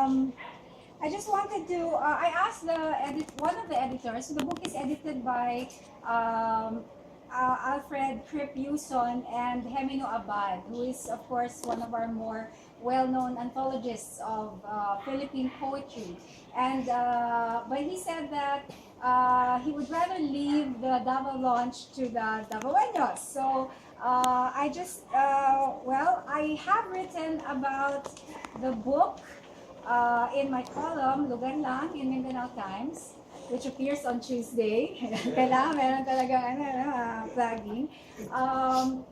I just wanted to, I asked one of the editors, so the book is edited by Alfred Tripp Yuson and Hemino Abad, who is, of course, one of our more well-known anthologists of Philippine poetry. And, but he said that he would rather leave the Davao launch to the Davaoenos. So I have written about the book in my column, Lugar Lang, in Mindanao Times, which appears on Tuesday. Kailangan meron talagang flagging.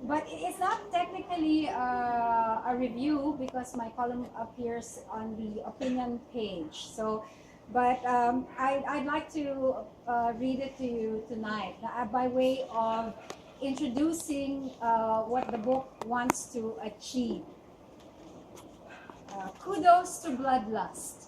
But it's not technically a review because my column appears on the opinion page. So, but I'd like to read it to you tonight by way of introducing what the book wants to achieve. Kudos to Bloodlust.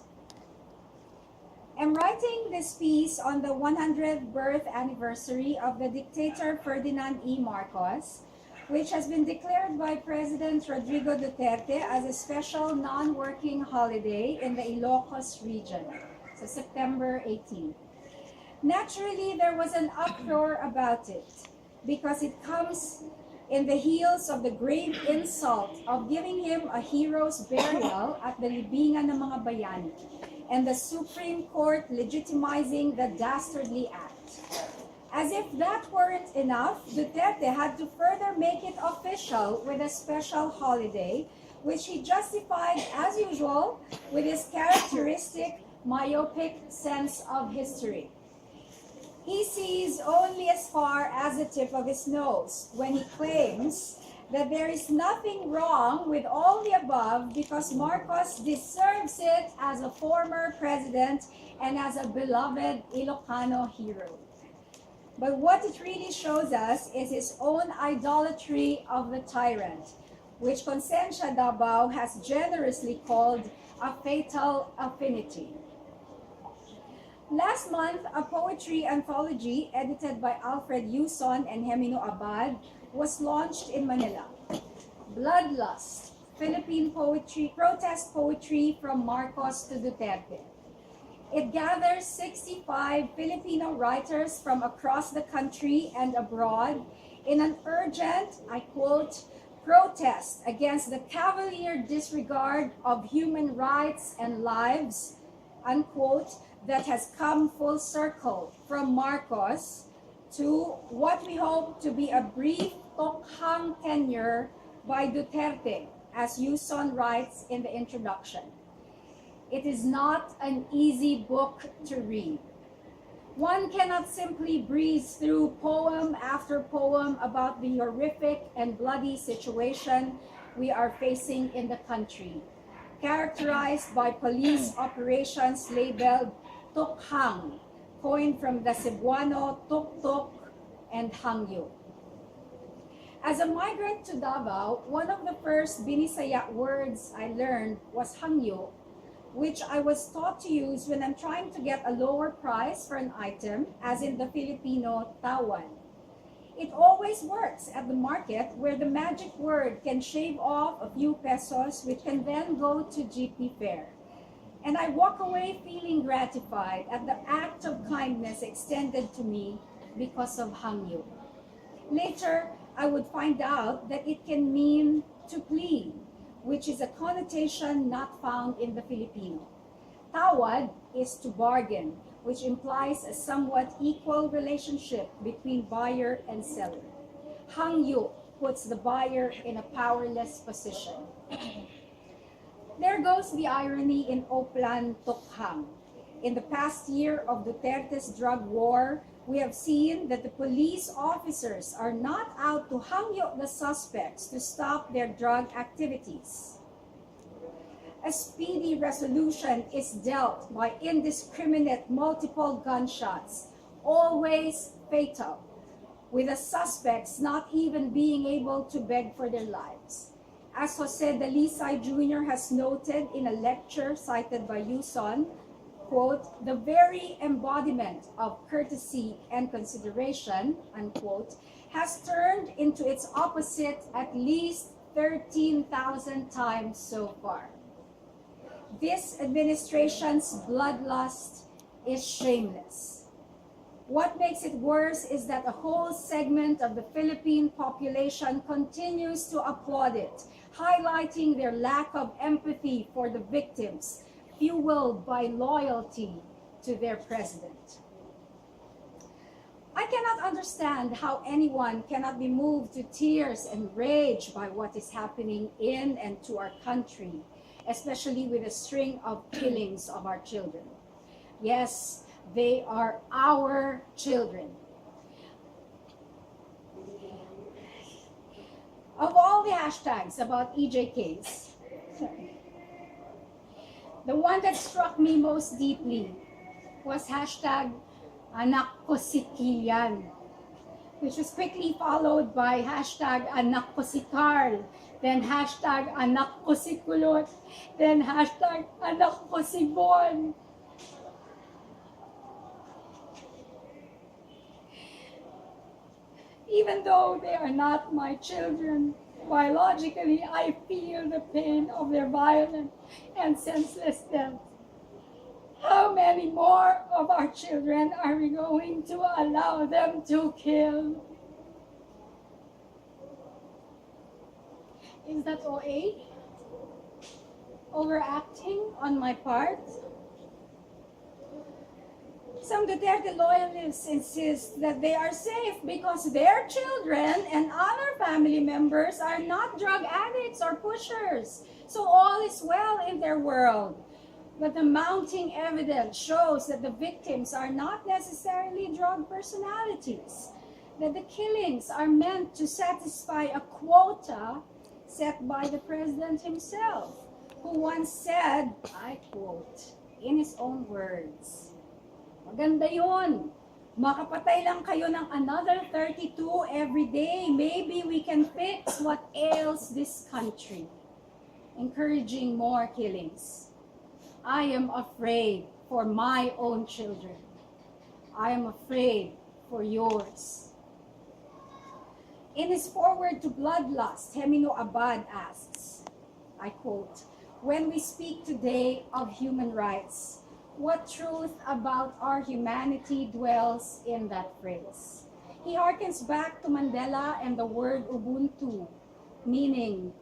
I'm writing this piece on the 100th birth anniversary of the dictator Ferdinand E. Marcos, which has been declared by President Rodrigo Duterte as a special non-working holiday in the Ilocos region, so September 18. Naturally, there was an uproar about it because it comes in the heels of the grave insult of giving him a hero's burial at the libingan ng mga bayani, and the Supreme Court legitimizing the dastardly act. As if that weren't enough, Duterte had to further make it official with a special holiday, which he justified, as usual, with his characteristic myopic sense of history. He sees only as far as the tip of his nose when he claims that there is nothing wrong with all the above because Marcos deserves it as a former president and as a beloved Ilocano hero. But what it really shows us is his own idolatry of the tyrant, which Consensya Dabao has generously called a fatal affinity. Last month, a poetry anthology edited by Alfred Yuson and Hemino Abad was launched in Manila. Bloodlust, Philippine poetry, protest poetry from Marcos to Duterte. It gathers 65 Filipino writers from across the country and abroad in an urgent, I quote, protest against the cavalier disregard of human rights and lives, unquote, that has come full circle from Marcos to what we hope to be a brief tokhang tenure by Duterte, as Yuson writes in the introduction. It is not an easy book to read. One cannot simply breeze through poem after poem about the horrific and bloody situation we are facing in the country, characterized by police operations labeled tokhang, coined from the Cebuano tuk-tuk and hangyo. As a migrant to Davao, one of the first Binisaya words I learned was hangyo, which I was taught to use when I'm trying to get a lower price for an item, as in the Filipino tawan. It always works at the market where the magic word can shave off a few pesos, which can then go to GP fare. And I walk away feeling gratified at the act of kindness extended to me because of hangyo. Later, I would find out that it can mean to plead, which is a connotation not found in the Filipino. Tawad is to bargain, which implies a somewhat equal relationship between buyer and seller. Hangyo puts the buyer in a powerless position. There goes the irony in Oplan Tokhang. In the past year of Duterte's drug war, we have seen that the police officers are not out to hangyo the suspects to stop their drug activities. A speedy resolution is dealt by indiscriminate multiple gunshots, always fatal, with the suspects not even being able to beg for their lives. As Jose Dalisay Jr. has noted in a lecture cited by Yuson, quote, the very embodiment of courtesy and consideration, unquote, has turned into its opposite at least 13,000 times so far. This administration's bloodlust is shameless. What makes it worse is that a whole segment of the Philippine population continues to applaud it, highlighting their lack of empathy for the victims, fueled by loyalty to their president. I cannot understand how anyone cannot be moved to tears and rage by what is happening in and to our country, especially with a string of killings of our children. Yes, they are our children. Of all the hashtags about EJKs, the one that struck me most deeply was hashtag anak ko si Kian, which was quickly followed by hashtag anak ko si Carl, then hashtag anak ko si Kulot, then hashtag anak ko si Bon. Even though they are not my children, biologically I feel the pain of their violent and senseless death. How many more of our children are we going to allow them to kill? Is that OA? Overacting on my part? Some Duterte loyalists insist that they are safe because their children and other family members are not drug addicts or pushers, so all is well in their world. But the mounting evidence shows that the victims are not necessarily drug personalities, that the killings are meant to satisfy a quota set by the president himself, who once said, I quote, in his own words, "Maganda yun. Makapatay lang kayo ng another 32 every day. Maybe we can fix what ails this country." Encouraging more killings. I am afraid for my own children. I am afraid for yours. In his foreword to Bloodlust, Hemino Abad asks, I quote, "When we speak today of human rights, what truth about our humanity dwells in that phrase?" He harkens back to Mandela and the word Ubuntu, meaning,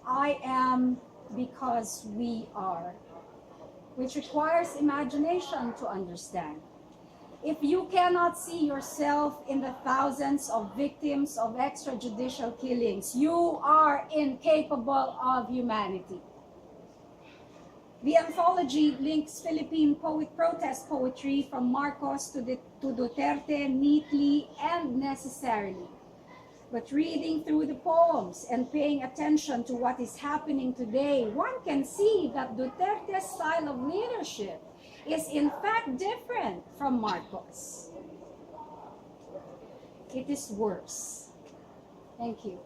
I am because we are, which requires imagination to understand. If you cannot see yourself in the thousands of victims of extrajudicial killings, you are incapable of humanity. The anthology links Philippine protest poetry from Marcos to Duterte neatly and necessarily. But reading through the poems and paying attention to what is happening today, one can see that Duterte's style of leadership is in fact different from Marcos. It is worse. Thank you.